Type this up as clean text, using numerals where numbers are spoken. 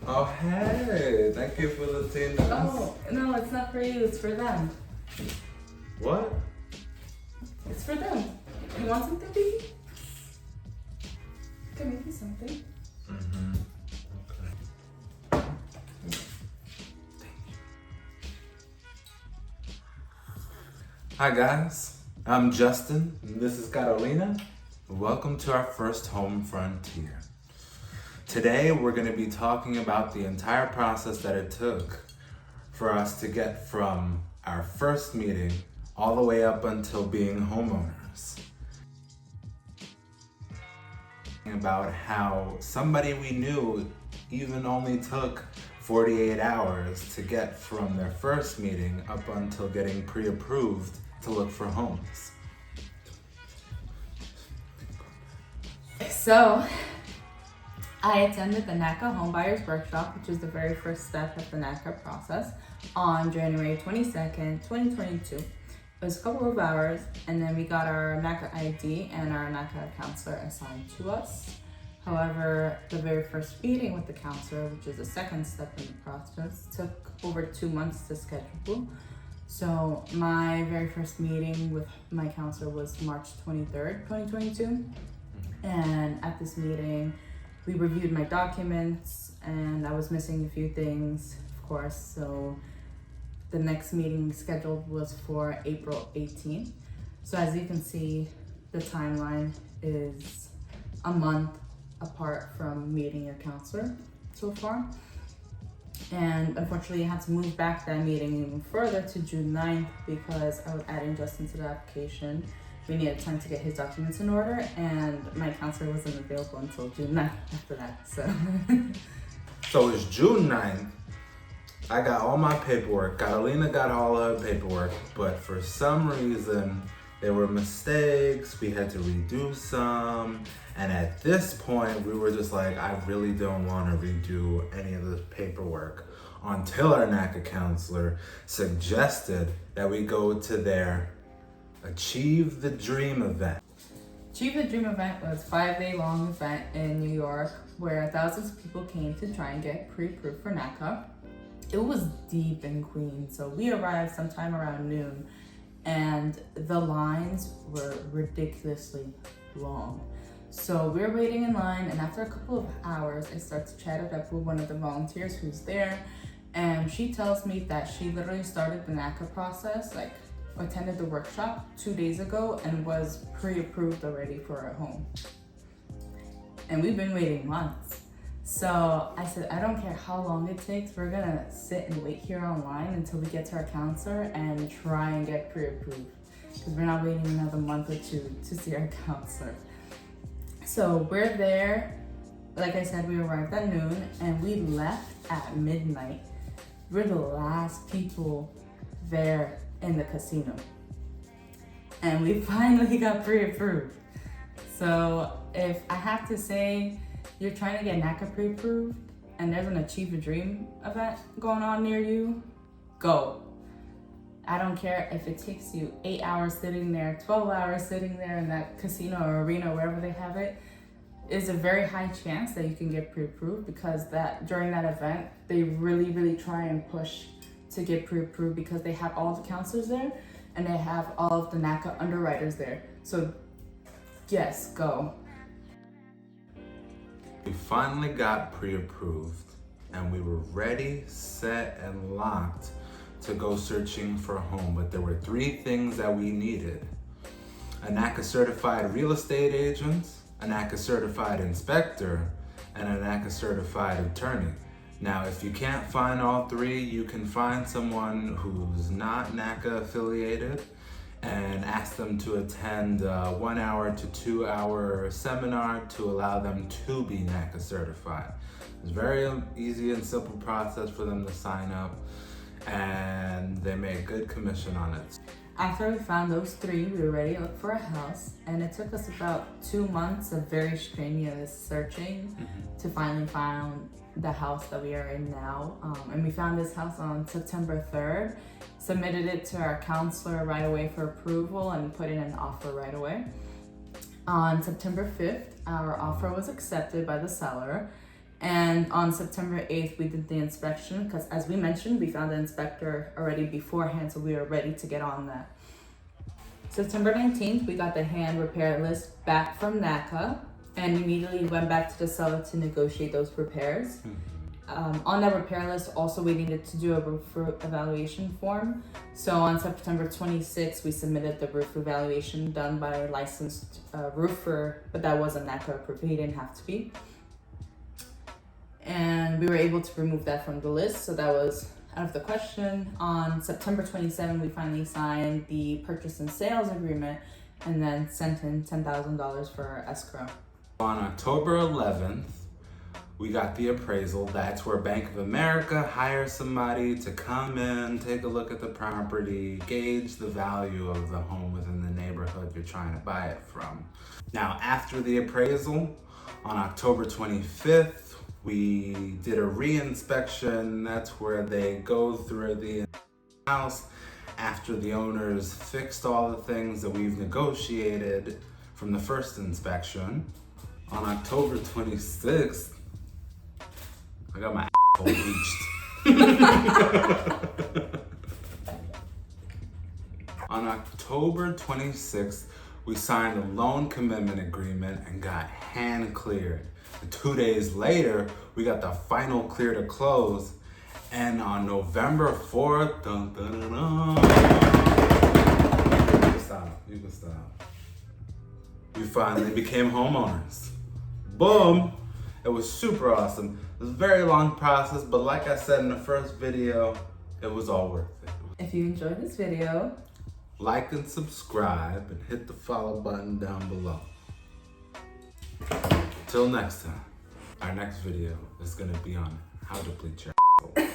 Oh, hey, thank you for the $10. Oh, no, it's not for you, it's for them. What? It's for them. You want something, baby? I can make you something. Mm-hmm. Okay. Hi guys, I'm Justin, and this is Carolina. Welcome to our first home frontier. Today we're going to be talking about the entire process that it took for us to get from our first meeting all the way up until being homeowners. About how somebody we knew even only took 48 hours to get from their first meeting up until getting pre-approved to look for homes. So, I attended the NACA Homebuyers Workshop, which is the very first step of the NACA process, on January 22nd, 2022. It was a couple of hours, and then we got our NACA ID and our NACA counselor assigned to us. However, the very first meeting with the counselor, which is the second step in the process, took over 2 months to schedule. So my very first meeting with my counselor was March 23rd, 2022. And at this meeting, we reviewed my documents, and I was missing a few things, of course. So the next meeting scheduled was for April 18th. So as you can see, the timeline is a month apart from meeting your counselor so far. And unfortunately, I had to move back that meeting even further to June 9th because I was adding Justin to the application. We needed time to get his documents in order, and my counselor wasn't available until June 9th after that, So it's June 9th. I got all my paperwork. Carolina got all her paperwork, but for some reason, there were mistakes. We had to redo some. And at this point, we were just like, I really don't want to redo any of this paperwork until our NACA counselor suggested that we go to their Achieve the Dream event. Achieve the Dream event was a 5-day long event in New York where thousands of people came to try and get pre-approved for NACA. It was deep in Queens, so we arrived sometime around noon, and the lines were ridiculously long. So we were waiting in line, and after a couple of hours, I start to chat it up with one of the volunteers who's there, and she tells me that she literally started the NACA process, like attended the workshop 2 days ago and was pre-approved already for a home. And we've been waiting months. So I said, I don't care how long it takes, we're gonna sit and wait here online until we get to our counselor and try and get pre-approved, because we're not waiting another month or two to see our counselor. So we're there, like I said, we arrived at noon and we left at midnight. We're the last people there in the casino. And we finally got pre-approved. So if I have to say, you're trying to get NACA pre-approved and there's an Achieve a Dream event going on near you, go. I don't care if it takes you 8 hours sitting there, 12 hours sitting there in that casino or arena, wherever they have it. Is a very high chance that you can get pre-approved, because that during that event, they really try and push to get pre-approved because they have all the counselors there and they have all of the NACA underwriters there. So yes, go. We finally got pre-approved and we were ready, set, and locked to go searching for a home, but there were 3 things that we needed: a NACA certified real estate agent, a NACA certified inspector, and a NACA certified attorney. Now, if you can't find all 3, you can find someone who's not NACA affiliated and ask them to attend a 1 hour to 2 hour seminar to allow them to be NACA certified. It's a very easy and simple process for them to sign up, and they make good commission on it. After we found those 3, we were ready to look for a house, and it took us about 2 months of very strenuous searching to finally find the house that we are in now. And we found this house on September 3rd, submitted it to our counselor right away for approval, and put in an offer right away. On September 5th, our offer was accepted by the seller, And on September 8th, we did the inspection because, as we mentioned, we found the inspector already beforehand, so we were ready to get on that. September 19th, we got the hand repair list back from NACA and immediately went back to the seller to negotiate those repairs. On that repair list, also we needed to do a roof evaluation form. So on September 26th, we submitted the roof evaluation done by a licensed roofer, but that wasn't NACA approved. He didn't have to be. And we were able to remove that from the list, so that was out of the question. On September 27th, we finally signed the purchase and sales agreement and then sent in $10,000 for our escrow. On October 11th, we got the appraisal. That's where Bank of America hires somebody to come in, take a look at the property, gauge the value of the home within the neighborhood you're trying to buy it from. Now, after the appraisal, on October 25th, we did a re-inspection. That's where they go through the house after the owners fixed all the things that we've negotiated from the first inspection. On October 26th, I got my asshole bleached. On October 26th, we signed a loan commitment agreement and got hand cleared. And 2 days later, we got the final clear to close. And on November 4th, dun, dun, dun, dun, you can stop. We finally became homeowners. Boom! It was super awesome. It was a very long process, but like I said in the first video, it was all worth it. If you enjoyed this video, like and subscribe and hit the follow button down below. Till next time, our next video is gonna be on how to bleach your